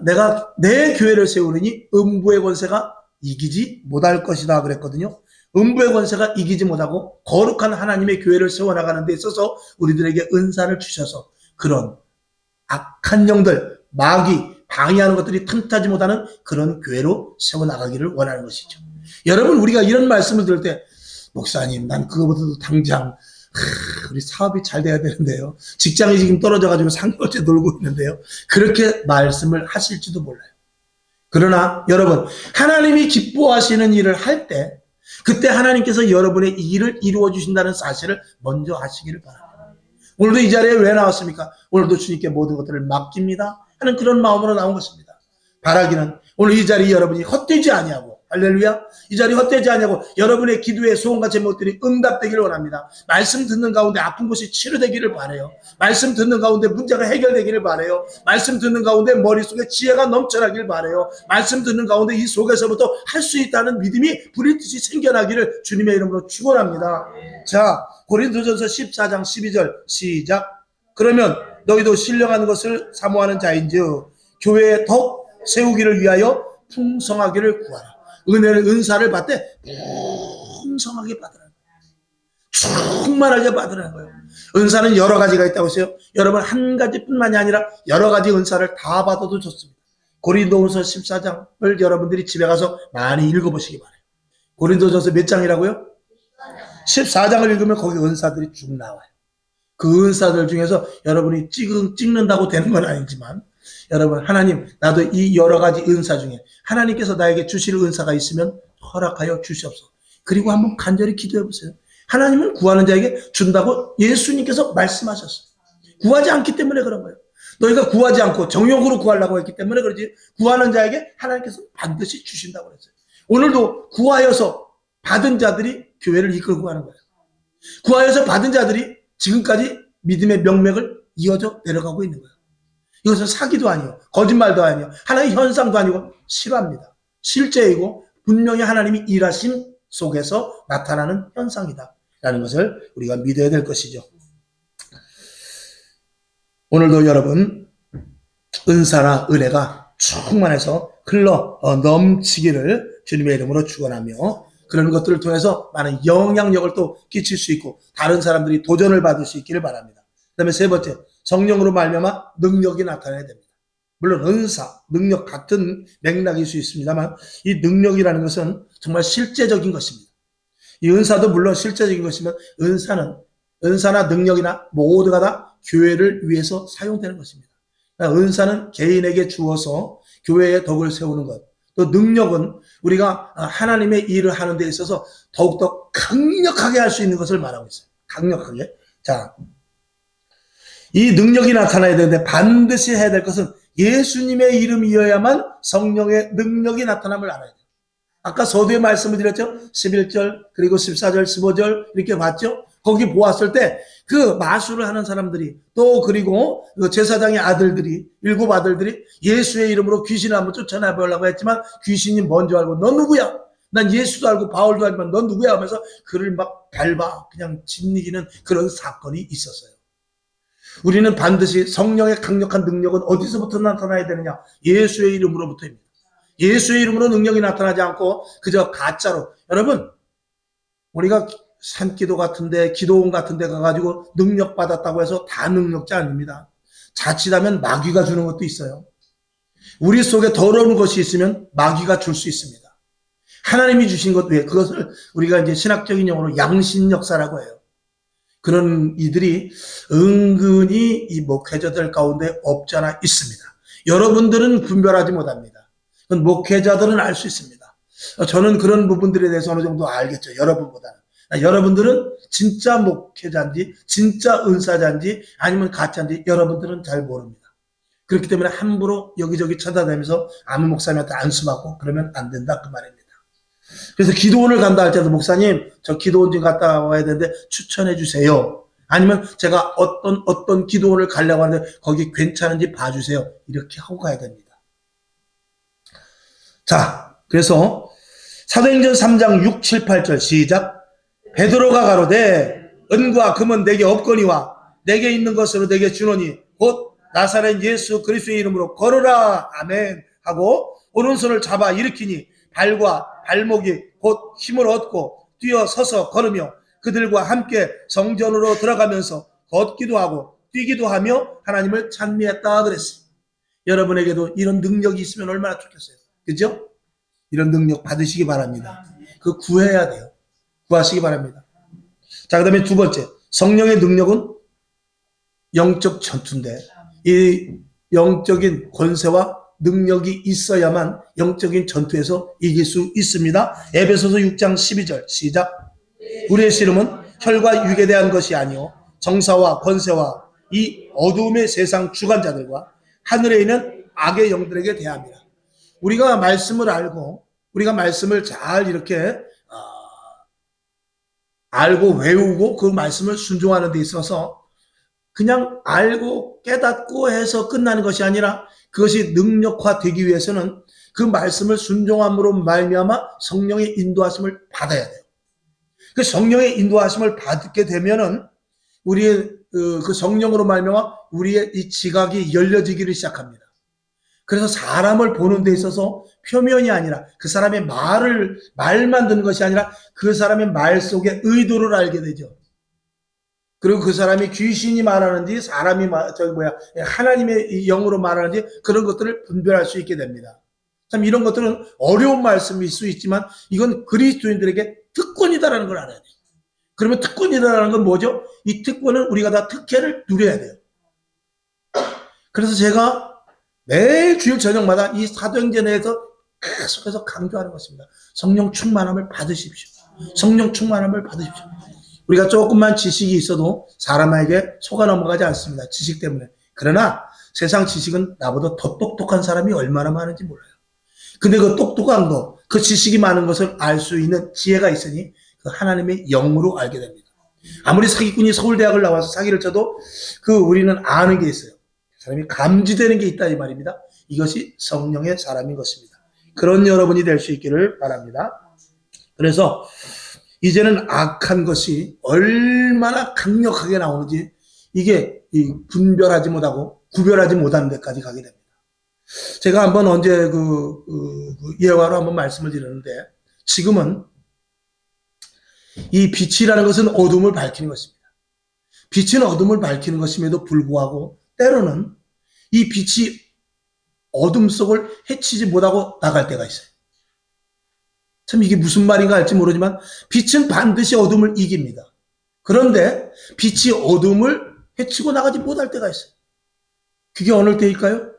내가 내 교회를 세우느니 음부의 권세가 이기지 못할 것이다 그랬거든요. 음부의 권세가 이기지 못하고 거룩한 하나님의 교회를 세워나가는 데 있어서 우리들에게 은사를 주셔서 그런 악한 영들, 마귀, 방해하는 것들이 틈타지 못하는 그런 교회로 세워나가기를 원하는 것이죠. 여러분, 우리가 이런 말씀을 들을 때 목사님, 난 그거보다도 당장 우리 사업이 잘 돼야 되는데요. 직장이 지금 떨어져가지고 3개월째 놀고 있는데요. 그렇게 말씀을 하실지도 몰라요. 그러나 여러분, 하나님이 기뻐하시는 일을 할 때 그때 하나님께서 여러분의 일을 이루어 주신다는 사실을 먼저 아시기를 바랍니다. 오늘도 이 자리에 왜 나왔습니까? 오늘도 주님께 모든 것들을 맡깁니다 하는 그런 마음으로 나온 것입니다. 바라기는 오늘 이 자리 여러분이 헛되지 아니하고, 할렐루야, 이 자리 헛되지 아니하고 여러분의 기도의 소원과 제목들이 응답되기를 원합니다. 말씀 듣는 가운데 아픈 곳이 치료되기를 바라요. 말씀 듣는 가운데 문제가 해결되기를 바라요. 말씀 듣는 가운데 머릿속에 지혜가 넘쳐나길 바라요. 말씀 듣는 가운데 이 속에서부터 할 수 있다는 믿음이 불일듯이 생겨나기를 주님의 이름으로 축원합니다. 자, 고린도전서 14장 12절 시작. 그러면 너희도 신령한 것을 사모하는 자인즉 교회의 덕 세우기를 위하여 풍성하기를 구하라. 은혜를, 은사를 받되 풍성하게 받으라는 거예요. 충만하게 받으라는 거예요. 은사는 여러 가지가 있다고 했어요. 여러분, 한 가지뿐만이 아니라 여러 가지 은사를 다 받아도 좋습니다. 고린도후서 14장을 여러분들이 집에 가서 많이 읽어보시기 바라요. 고린도전서 몇 장이라고요? 14장을 읽으면 거기 은사들이 쭉 나와요. 그 은사들 중에서 여러분이 찍는다고 되는 건 아니지만, 여러분, 하나님, 나도 이 여러 가지 은사 중에 하나님께서 나에게 주실 은사가 있으면 허락하여 주시옵소서. 그리고 한번 간절히 기도해 보세요. 하나님은 구하는 자에게 준다고 예수님께서 말씀하셨어요. 구하지 않기 때문에 그런 거예요. 너희가 구하지 않고 정욕으로 구하려고 했기 때문에 그러지, 구하는 자에게 하나님께서 반드시 주신다고 그랬어요. 오늘도 구하여서 받은 자들이 교회를 이끌고 가는 거예요. 구하여서 받은 자들이 지금까지 믿음의 명맥을 이어져 내려가고 있는 거예요. 이것은 사기도 아니요, 거짓말도 아니요, 하나의 현상도 아니고 실화입니다. 실제이고 분명히 하나님이 일하심 속에서 나타나는 현상이다 라는 것을 우리가 믿어야 될 것이죠. 오늘도 여러분, 은사나 은혜가 충만해서 흘러 넘치기를 주님의 이름으로 축원하며, 그런 것들을 통해서 많은 영향력을 또 끼칠 수 있고 다른 사람들이 도전을 받을 수 있기를 바랍니다. 그 다음에 세 번째, 성령으로 말미암아 능력이 나타나야 됩니다. 물론 은사, 능력 같은 맥락일 수 있습니다만 이 능력이라는 것은 정말 실제적인 것입니다. 이 은사도 물론 실제적인 것이면 은사나 능력이나 모두가 다 교회를 위해서 사용되는 것입니다. 그러니까 은사는 개인에게 주어서 교회의 덕을 세우는 것, 또 능력은 우리가 하나님의 일을 하는 데 있어서 더욱더 강력하게 할 수 있는 것을 말하고 있어요. 강력하게. 자, 이 능력이 나타나야 되는데 반드시 해야 될 것은 예수님의 이름이어야만 성령의 능력이 나타남을 알아야 돼요. 아까 서두에 말씀을 드렸죠. 11절 그리고 14절 15절 이렇게 봤죠. 거기 보았을 때 그 마술을 하는 사람들이, 또 그리고 제사장의 아들들이, 7 아들들이 예수의 이름으로 귀신을 한번 쫓아내보려고 했지만 귀신이 먼저 알고 넌 누구야? 난 예수도 알고 바울도 알지만 넌 누구야? 하면서 그를 막 밟아 그냥 짓이기는 그런 사건이 있었어요. 우리는 반드시 성령의 강력한 능력은 어디서부터 나타나야 되느냐? 예수의 이름으로부터입니다. 예수의 이름으로 능력이 나타나지 않고 그저 가짜로, 여러분, 우리가 산기도 같은데 기도원 같은데 가가지고 능력 받았다고 해서 다 능력자 아닙니다. 자칫하면 마귀가 주는 것도 있어요. 우리 속에 더러운 것이 있으면 마귀가 줄 수 있습니다. 하나님이 주신 것 외에 그것을 우리가 이제 신학적인 용어로 양신 역사라고 해요. 그런 이들이 은근히 이 목회자들 가운데 없잖아 있습니다. 여러분들은 분별하지 못합니다. 그건 목회자들은 알 수 있습니다. 저는 그런 부분들에 대해서 어느 정도 알겠죠. 여러분보다는. 여러분들은 진짜 목회자인지 진짜 은사자인지 아니면 가짜인지 여러분들은 잘 모릅니다. 그렇기 때문에 함부로 여기저기 찾아다니면서 아무 목사님한테 안수받고 그러면 안 된다 그 말입니다. 그래서 기도원을 간다 할 때도 목사님 저 기도원 좀 갔다 와야 되는데 추천해 주세요. 아니면 제가 어떤 기도원을 가려고 하는데 거기 괜찮은지 봐주세요. 이렇게 하고 가야 됩니다. 자, 그래서 사도행전 3장 6, 7, 8절 시작. 베드로가 가로되 은과 금은 내게 없거니와 내게 있는 것으로 내게 주노니 곧 나사렛 예수 그리스도의 이름으로 걸으라 아멘 하고 오른손을 잡아 일으키니 발과 발목이 곧 힘을 얻고 뛰어 서서 걸으며 그들과 함께 성전으로 들어가면서 걷기도 하고 뛰기도 하며 하나님을 찬미했다 그랬어요. 여러분에게도 이런 능력이 있으면 얼마나 좋겠어요. 그죠? 이런 능력 받으시기 바랍니다. 그거 구해야 돼요. 구하시기 바랍니다. 자, 그 다음에 두 번째, 성령의 능력은 영적 전투인데 이 영적인 권세와 능력이 있어야만 영적인 전투에서 이길 수 있습니다. 에베소서 6장 12절 시작. 우리의 씨름은 혈과 육에 대한 것이 아니요 정사와 권세와 이 어두움의 세상 주관자들과 하늘에 있는 악의 영들에게 대합니다. 우리가 말씀을 알고 우리가 말씀을 잘 이렇게 알고 외우고 그 말씀을 순종하는 데 있어서 그냥 알고 깨닫고 해서 끝나는 것이 아니라 그것이 능력화되기 위해서는 그 말씀을 순종함으로 말미암아 성령의 인도하심을 받아야 돼요. 그 성령의 인도하심을 받게 되면은 우리의 그 성령으로 말미암아 우리의 이 지각이 열려지기를 시작합니다. 그래서 사람을 보는 데 있어서 표면이 아니라 그 사람의 말만 듣는 것이 아니라 그 사람의 말 속에 의도를 알게 되죠. 그리고 그 사람이 귀신이 말하는지 하나님의 영으로 말하는지 그런 것들을 분별할 수 있게 됩니다. 참 이런 것들은 어려운 말씀일 수 있지만 이건 그리스도인들에게 특권이다라는 걸 알아야 돼요. 그러면 특권이다라는 건 뭐죠? 이 특권은 우리가 다 특혜를 누려야 돼요. 그래서 제가 매일 주일 저녁마다 이 사도행전에서 계속해서 강조하는 것입니다. 성령 충만함을 받으십시오. 성령 충만함을 받으십시오. 우리가 조금만 지식이 있어도 사람에게 속아 넘어가지 않습니다. 지식 때문에. 그러나 세상 지식은 나보다 더 똑똑한 사람이 얼마나 많은지 몰라요. 근데 그 똑똑한 거, 그 지식이 많은 것을 알 수 있는 지혜가 있으니 그 하나님의 영으로 알게 됩니다. 아무리 사기꾼이 서울대학을 나와서 사기를 쳐도 우리는 아는 게 있어요. 사람이 감지되는 게 있다 이 말입니다. 이것이 성령의 사람인 것입니다. 그런 여러분이 될 수 있기를 바랍니다. 그래서 이제는 악한 것이 얼마나 강력하게 나오는지 이게 분별하지 못하고 구별하지 못하는 데까지 가게 됩니다. 제가 한번 언제 예화로 한번 말씀을 드렸는데 지금은 이 빛이라는 것은 어둠을 밝히는 것입니다. 빛은 어둠을 밝히는 것임에도 불구하고 때로는 이 빛이 어둠 속을 헤치지 못하고 나갈 때가 있어요. 참 이게 무슨 말인가 할지 모르지만 빛은 반드시 어둠을 이깁니다. 그런데 빛이 어둠을 헤치고 나가지 못할 때가 있어요. 그게 어느 때일까요?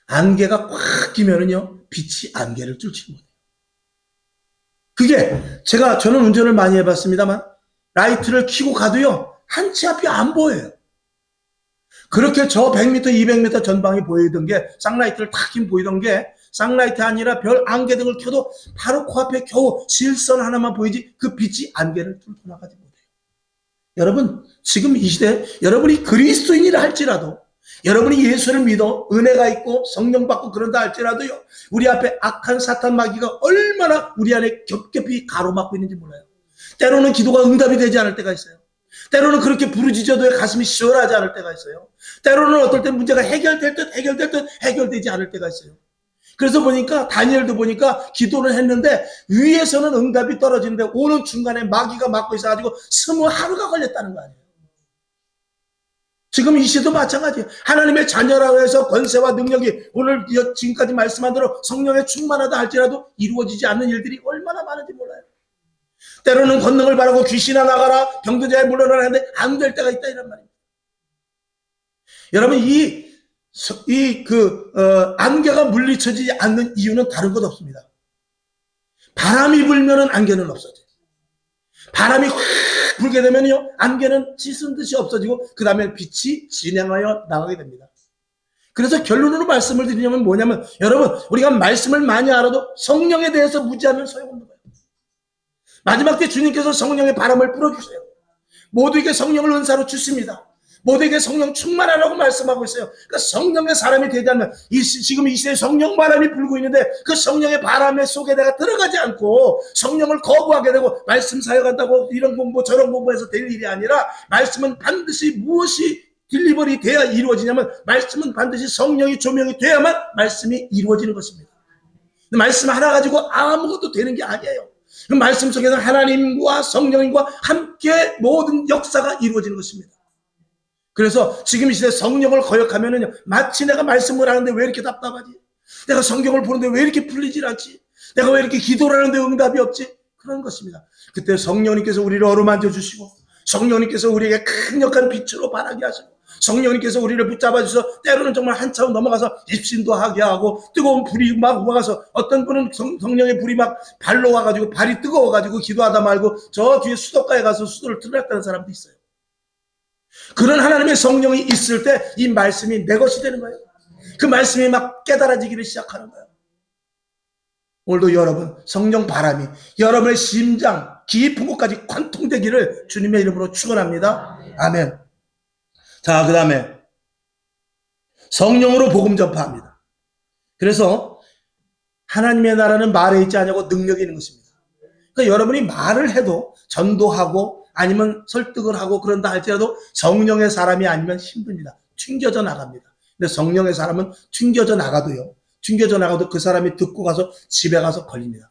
안개가 꽉 끼면은요 빛이 안개를 뚫지 못해요. 그게 저는 운전을 많이 해봤습니다만 라이트를 켜고 가도요 한치 앞이 안 보여요. 그렇게 저 100m, 200m 전방이 보이던 게 쌍라이트를 탁 켜면 보이던 게 쌍라이트 아니라 별 안개등을 켜도 바로 코앞에 겨우 실선 하나만 보이지 그 빛이 안개를 뚫고 나가지 못해요. 여러분 지금 이 시대에 여러분이 그리스도인이라 할지라도 여러분이 예수를 믿어 은혜가 있고 성령 받고 그런다 할지라도요 우리 앞에 악한 사탄 마귀가 얼마나 우리 안에 겹겹이 가로막고 있는지 몰라요. 때로는 기도가 응답이 되지 않을 때가 있어요. 때로는 그렇게 부르짖어도 가슴이 시원하지 않을 때가 있어요. 때로는 어떨 때 문제가 해결될 듯 해결되지 않을 때가 있어요. 그래서 보니까 다니엘도 보니까 기도를 했는데 위에서는 응답이 떨어지는데 오는 중간에 마귀가 막고 있어가지고 20하루가 걸렸다는 거 아니에요. 지금 이 시대도 마찬가지예요. 하나님의 자녀라고 해서 권세와 능력이 오늘 지금까지 말씀한 대로 성령에 충만하다 할지라도 이루어지지 않는 일들이 얼마나 많은지 몰라요. 때로는 권능을 바라고 귀신아 나가라, 병든 자에 물러나라 하는데 안 될 때가 있다, 이란 말입니다. 여러분, 안개가 물리쳐지지 않는 이유는 다른 것 없습니다. 바람이 불면은 안개는 없어져요. 바람이 확 불게 되면요, 안개는 씻은 듯이 없어지고 그 다음에 빛이 진행하여 나가게 됩니다. 그래서 결론으로 말씀을 드리냐면 뭐냐면, 여러분, 우리가 말씀을 많이 알아도 성령에 대해서 무지하면 소용없는 거예요. 마지막 때 주님께서 성령의 바람을 불어주세요. 모두에게 성령을 은사로 주십니다. 모두에게 성령 충만하라고 말씀하고 있어요. 그러니까 성령의 사람이 되지 않으면, 지금 이 시대에 성령 바람이 불고 있는데 그 성령의 바람의 속에 내가 들어가지 않고 성령을 거부하게 되고 말씀 사역한다고 이런 공부 저런 공부해서 될 일이 아니라, 말씀은 반드시 무엇이 딜리버리 돼야 이루어지냐면, 말씀은 반드시 성령이 조명이 돼야만 말씀이 이루어지는 것입니다. 말씀 하나 가지고 아무것도 되는 게 아니에요. 그 말씀 속에서 하나님과 성령님과 함께 모든 역사가 이루어지는 것입니다. 그래서 지금 이 시대에 성령을 거역하면은요, 마치 내가 말씀을 하는데 왜 이렇게 답답하지? 내가 성경을 보는데 왜 이렇게 풀리질 않지? 내가 왜 이렇게 기도를 하는데 응답이 없지? 그런 것입니다. 그때 성령님께서 우리를 어루만져 주시고, 성령님께서 우리에게 강력한 빛으로 발하게 하시고, 성령님께서 우리를 붙잡아 주셔서 때로는 정말 한 차원 넘어가서 입신도 하게 하고, 뜨거운 불이 막 와서, 어떤 분은 성령의 불이 막 발로 와가지고 발이 뜨거워가지고 기도하다 말고 저 뒤에 수도가에 가서 수도를 틀어놨다는 사람도 있어요. 그런 하나님의 성령이 있을 때 이 말씀이 내 것이 되는 거예요. 그 말씀이 막 깨달아지기를 시작하는 거예요. 오늘도 여러분, 성령 바람이 여러분의 심장 깊은 곳까지 관통되기를 주님의 이름으로 축원합니다. 아멘. 자, 그 다음에 성령으로 복음 전파합니다. 그래서 하나님의 나라는 말에 있지 않냐고 능력이 있는 것입니다. 그러니까 여러분이 말을 해도, 전도하고 아니면 설득을 하고 그런다 할지라도 성령의 사람이 아니면 힘듭니다. 튕겨져 나갑니다. 근데 성령의 사람은 튕겨져 나가도 그 사람이 듣고 가서 집에 가서 걸립니다.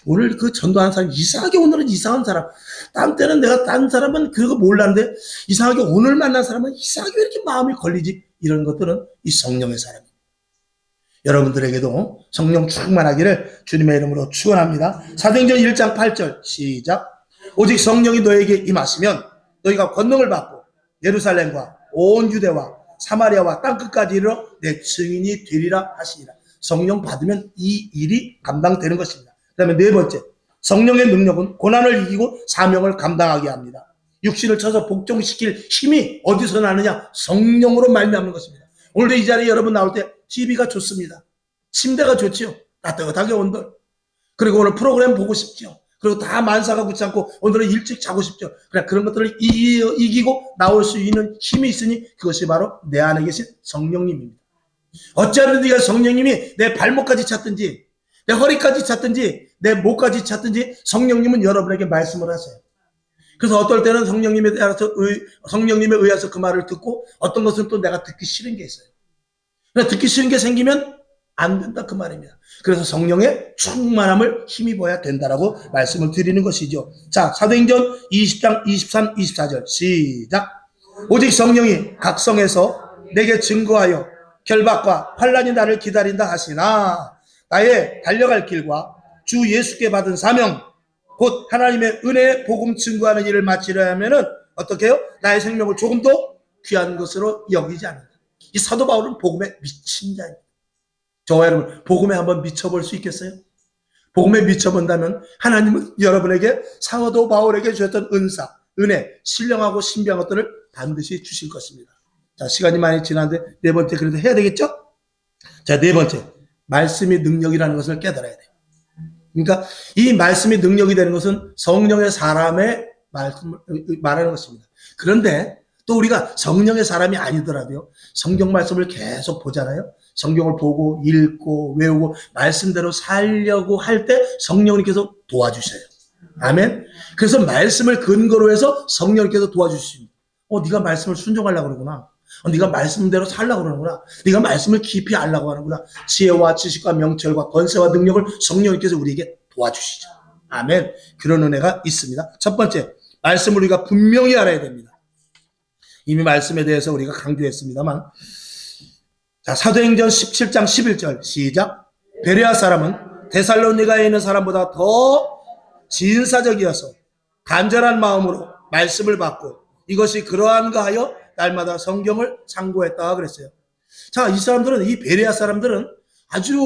오늘 그 전도하는 사람 이상하게, 오늘은 이상한 사람, 딴 때는 내가 딴 사람은 그거 몰랐는데 이상하게 오늘 만난 사람은 이상하게 왜 이렇게 마음이 걸리지? 이런 것들은 이 성령의 사람입니다. 여러분들에게도 성령 충만하기를 주님의 이름으로 축원합니다. 사도행전 1장 8절 시작. 오직 성령이 너에게 임하시면 너희가 권능을 받고 예루살렘과 온 유대와 사마리아와 땅끝까지 이르러 내 증인이 되리라 하시니라. 성령 받으면 이 일이 감당되는 것입니다. 그 다음에 네 번째, 성령의 능력은 고난을 이기고 사명을 감당하게 합니다. 육신을 쳐서 복종시킬 힘이 어디서 나느냐? 성령으로 말미암는 것입니다. 오늘도 이 자리에 여러분 나올 때 TV가 좋습니다. 침대가 좋지요. 따뜻하게 온들. 그리고 오늘 프로그램 보고 싶죠. 그리고 다 만사가 굳지 않고 오늘은 일찍 자고 싶죠. 그냥 그런 것들을 이기고 나올 수 있는 힘이 있으니 그것이 바로 내 안에 계신 성령님입니다. 어찌하든 네가 성령님이 내 발목까지 찼든지 내 허리까지 찼든지 내 목까지 찼든지 성령님은 여러분에게 말씀을 하세요. 그래서 어떨 때는 성령님에 의해서 그 말을 듣고, 어떤 것은 또 내가 듣기 싫은 게 있어요. 듣기 싫은 게 생기면 안 된다, 그 말입니다. 그래서 성령의 충만함을 힘입어야 된다라고 말씀을 드리는 것이죠. 자, 사도행전 20장 23, 24절 시작. 오직 성령이 각 성에서 내게 증거하여 결박과 환난이 나를 기다린다 하시나, 나의 달려갈 길과 주 예수께 받은 사명, 곧 하나님의 은혜의 복음 증거하는 일을 마치려 하면은 어떻게 해요? 나의 생명을 조금 더 귀한 것으로 여기지 않는다. 이 사도 바울은 복음에 미친 자입니다. 저와 여러분, 복음에 한번 미쳐볼 수 있겠어요? 복음에 미쳐본다면 하나님은 여러분에게 사도 바울에게 주셨던 은사, 은혜, 신령하고 신비한 것들을 반드시 주실 것입니다. 자, 시간이 많이 지났는데 네 번째 그래도 해야 되겠죠? 자, 네 번째, 말씀이 능력이라는 것을 깨달아야 돼요. 그러니까 이 말씀이 능력이 되는 것은 성령의 사람의 말씀을 말하는 것입니다. 그런데 또 우리가 성령의 사람이 아니더라도요, 성경 말씀을 계속 보잖아요. 성경을 보고 읽고 외우고 말씀대로 살려고 할 때 성령님께서 도와주셔요. 아멘. 그래서 말씀을 근거로 해서 성령님께서 도와주십니다. 네가 말씀을 순종하려고 그러구나. 네가 말씀대로 살려고 그러는구나. 네가 말씀을 깊이 알려고 하는구나. 지혜와 지식과 명철과 권세와 능력을 성령님께서 우리에게 도와주시죠. 아멘. 그런 은혜가 있습니다. 첫 번째, 말씀을 우리가 분명히 알아야 됩니다. 이미 말씀에 대해서 우리가 강조했습니다만, 자, 사도행전 17장 11절 시작. 베레아 사람은 데살로니가에 있는 사람보다 더 진사적이어서 간절한 마음으로 말씀을 받고 이것이 그러한가 하여 날마다 성경을 참고했다 그랬어요. 자, 이 사람들은, 이 베레아 사람들은 아주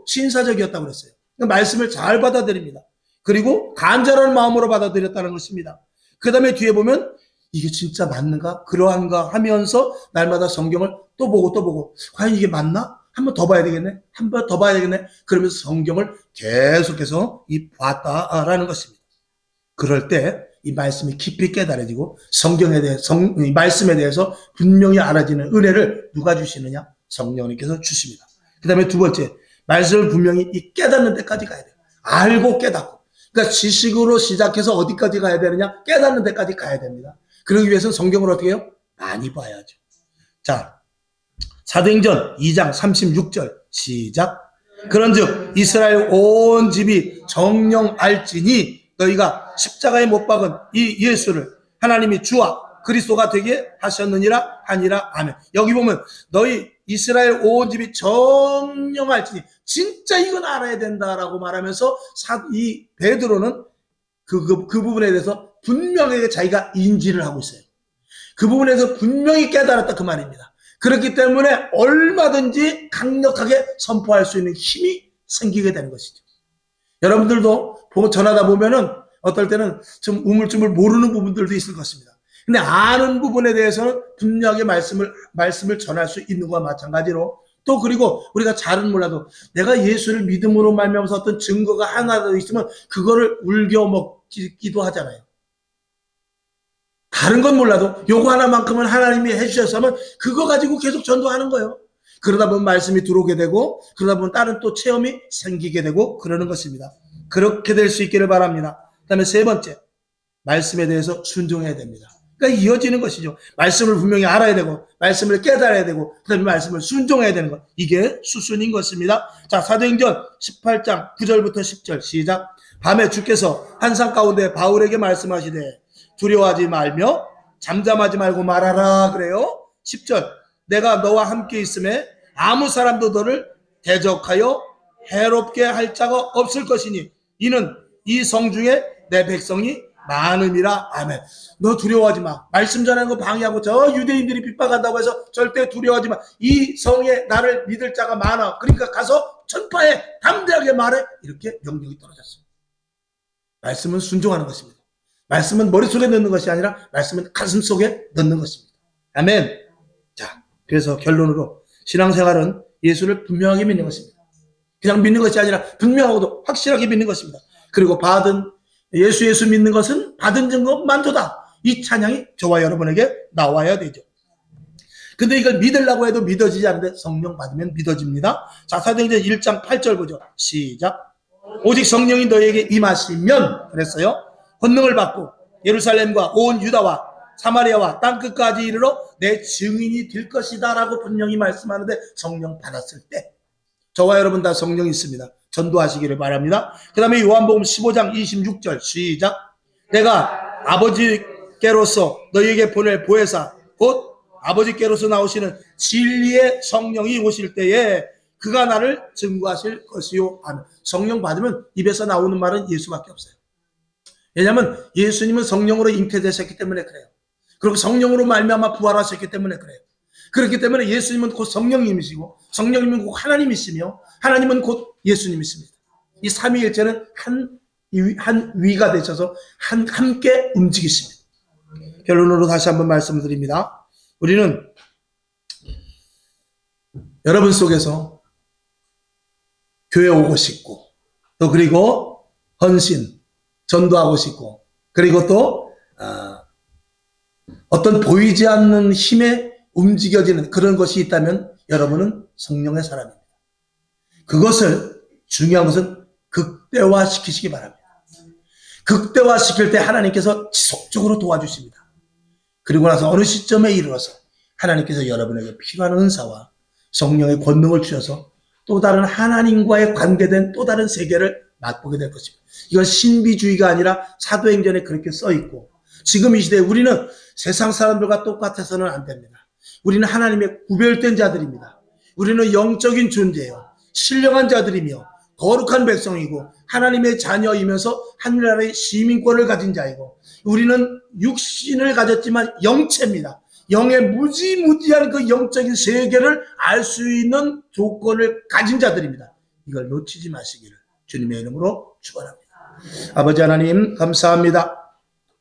신사적이었다고 그랬어요. 말씀을 잘 받아들입니다. 그리고 간절한 마음으로 받아들였다는 것입니다. 그 다음에 뒤에 보면 이게 진짜 맞는가? 그러한가? 하면서 날마다 성경을 또 보고 과연 이게 맞나? 한 번 더 봐야 되겠네? 한 번 더 봐야 되겠네? 그러면서 성경을 계속해서 봤다라는 것입니다. 그럴 때 이 말씀이 깊이 깨달아지고 성경에 대해, 이 말씀에 대해서 분명히 알아지는 은혜를 누가 주시느냐? 성령님께서 주십니다. 그 다음에 두 번째, 말씀을 분명히 이 깨닫는 데까지 가야 돼요. 알고 깨닫고. 그러니까 지식으로 시작해서 어디까지 가야 되느냐? 깨닫는 데까지 가야 됩니다. 그러기 위해서는 성경을 어떻게 해요? 많이 봐야죠. 자, 사도행전 2장 36절 시작. 그런즉 이스라엘 온 집이 정령 알지니 너희가 십자가에 못 박은 이 예수를 하나님이 주와 그리스도가 되게 하셨느니라 하니라. 아멘. 여기 보면 너희 이스라엘 온 집이 정령 알지니, 진짜 이건 알아야 된다라고 말하면서 이 베드로는 그 부분에 대해서 분명하게 자기가 인지를 하고 있어요. 그 부분에 대해서 분명히 깨달았다 그 말입니다. 그렇기 때문에 얼마든지 강력하게 선포할 수 있는 힘이 생기게 되는 것이죠. 여러분들도 전하다 보면은 어떨 때는 좀 우물쭈물 모르는 부분들도 있을 것입니다. 근데 아는 부분에 대해서는 분명하게 말씀을 전할 수 있는 것과 마찬가지로, 또 그리고 우리가 잘은 몰라도 내가 예수를 믿음으로 말미암아서 어떤 증거가 하나라도 있으면 그거를 울겨 먹기도 하잖아요. 다른 건 몰라도 요거 하나만큼은 하나님이 해주셨으면 그거 가지고 계속 전도하는 거예요. 그러다 보면 말씀이 들어오게 되고, 그러다 보면 다른 또 체험이 생기게 되고 그러는 것입니다. 그렇게 될 수 있기를 바랍니다. 그 다음에 세 번째, 말씀에 대해서 순종해야 됩니다. 그러니까 이어지는 것이죠. 말씀을 분명히 알아야 되고, 말씀을 깨달아야 되고, 그 다음에 말씀을 순종해야 되는 것. 이게 수순인 것입니다. 자, 사도행전 18장 9절부터 10절 시작. 밤에 주께서 한산 가운데 바울에게 말씀하시되 두려워하지 말며 잠잠하지 말고 말하라 그래요. 10절. 내가 너와 함께 있음에 아무 사람도 너를 대적하여 해롭게 할 자가 없을 것이니 이는 이 성 중에 내 백성이 많음이라. 아멘. 너 두려워하지 마. 말씀 전하는 거 방해하고 저 유대인들이 핍박한다고 해서 절대 두려워하지 마. 이 성에 나를 믿을 자가 많아. 그러니까 가서 전파해. 담대하게 말해. 이렇게 명령이 떨어졌어요. 말씀은 순종하는 것입니다. 말씀은 머릿속에 넣는 것이 아니라 말씀은 가슴속에 넣는 것입니다. 아멘. 자, 그래서 결론으로 신앙생활은 예수를 분명하게 믿는 것입니다. 그냥 믿는 것이 아니라 분명하고도 확실하게 믿는 것입니다. 그리고 예수 믿는 것은 받은 증거만도다. 이 찬양이 저와 여러분에게 나와야 되죠. 근데 이걸 믿으려고 해도 믿어지지 않는데 성령 받으면 믿어집니다. 자, 사도행전 1장 8절 보죠. 시작. 오직 성령이 너에게 임하시면 그랬어요. 권능을 받고 예루살렘과 온 유다와 사마리아와 땅끝까지 이르러 내 증인이 될 것이다 라고 분명히 말씀하는데, 성령 받았을 때 저와 여러분 다 성령이 있습니다. 전도하시기를 바랍니다. 그 다음에 요한복음 15장 26절 시작. 내가 아버지께로서 너희에게 보낼 보혜사 곧 아버지께로서 나오시는 진리의 성령이 오실 때에 그가 나를 증거하실 것이요. 아멘. 성령 받으면 입에서 나오는 말은 예수밖에 없어요. 왜냐하면 예수님은 성령으로 잉태되셨기 때문에 그래요. 그리고 성령으로 말미암아 부활하셨기 때문에 그래요. 그렇기 때문에 예수님은 곧 성령님이시고 성령님은 곧 하나님이시며 하나님은 곧 예수님이십니다. 이 삼위일체는 한 위가 되셔서 함께 움직이십니다. 결론으로 다시 한번 말씀드립니다. 우리는 여러분 속에서 교회 오고 싶고, 또 그리고 헌신, 전도하고 싶고, 그리고 또 어떤 보이지 않는 힘에 움직여지는 그런 것이 있다면 여러분은 성령의 사람입니다. 그것을, 중요한 것은 극대화시키시기 바랍니다. 극대화시킬 때 하나님께서 지속적으로 도와주십니다. 그리고 나서 어느 시점에 이르러서 하나님께서 여러분에게 필요한 은사와 성령의 권능을 주셔서 또 다른 하나님과의 관계된 또 다른 세계를 맛보게 될 것입니다. 이건 신비주의가 아니라 사도행전에 그렇게 써있고, 지금 이 시대에 우리는 세상 사람들과 똑같아서는 안 됩니다. 우리는 하나님의 구별된 자들입니다. 우리는 영적인 존재예요. 신령한 자들이며 거룩한 백성이고 하나님의 자녀이면서 하늘나라의 시민권을 가진 자이고 우리는 육신을 가졌지만 영체입니다. 영의 무지무지한 그 영적인 세계를 알 수 있는 조건을 가진 자들입니다. 이걸 놓치지 마시기를 주님의 이름으로 축원합니다. 아버지 하나님 감사합니다.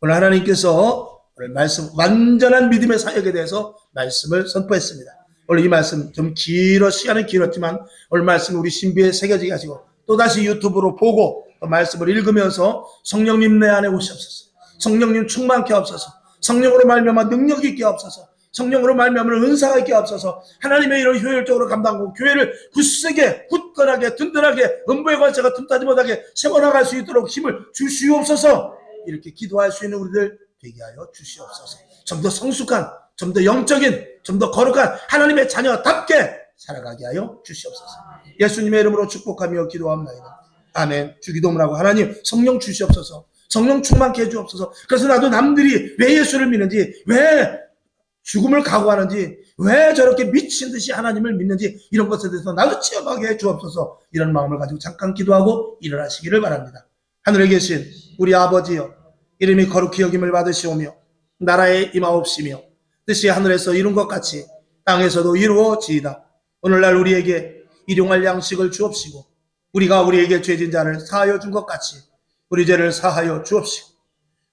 오늘 하나님께서 오늘 말씀 완전한 믿음의 사역에 대해서 말씀을 선포했습니다. 오늘 이 말씀 좀 시간은 길었지만 오늘 말씀 우리 신비에 새겨지게 하시고 또다시 유튜브로 보고 또 말씀을 읽으면서 성령님 내 안에 오시옵소서. 성령님 충만케 하옵소서. 성령으로 말미암아 능력이 있게 하옵소서. 성령으로 말미암아 은사가 있게 하옵소서. 하나님의 일을 효율적으로 감당하고 교회를 굳세게 굳건하게 든든하게 음부의 관세가 틈타지 못하게 세워나갈 수 있도록 힘을 주시옵소서. 이렇게 기도할 수 있는 우리들 되게 하여 주시옵소서. 좀 더 성숙한, 좀 더 영적인, 좀 더 거룩한 하나님의 자녀답게 살아가게 하여 주시옵소서. 예수님의 이름으로 축복하며 기도합니다. 아멘. 주기도문하고 하나님 성령 주시옵소서. 성령 충만케 해주옵소서. 그래서 나도 남들이 왜 예수를 믿는지, 왜 죽음을 각오하는지, 왜 저렇게 미친 듯이 하나님을 믿는지 이런 것에 대해서 나도 체험하게 해주옵소서. 이런 마음을 가지고 잠깐 기도하고 일어나시기를 바랍니다. 하늘에 계신 우리 아버지여, 이름이 거룩히 여김을 받으시오며 나라에 임하옵시며 뜻이 하늘에서 이룬 것 같이 땅에서도 이루어지이다. 오늘날 우리에게 일용할 양식을 주옵시고 우리가 우리에게 죄진 자를 사하여 준 것 같이 우리 죄를 사하여 주옵시고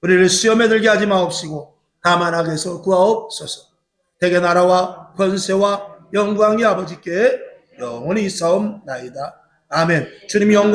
우리를 시험에 들게 하지 마옵시고 다만 악에서 구하옵소서. 대개 나라와 권세와 영광이 아버지께 영원히 있사옵나이다. 아멘. 주님 영광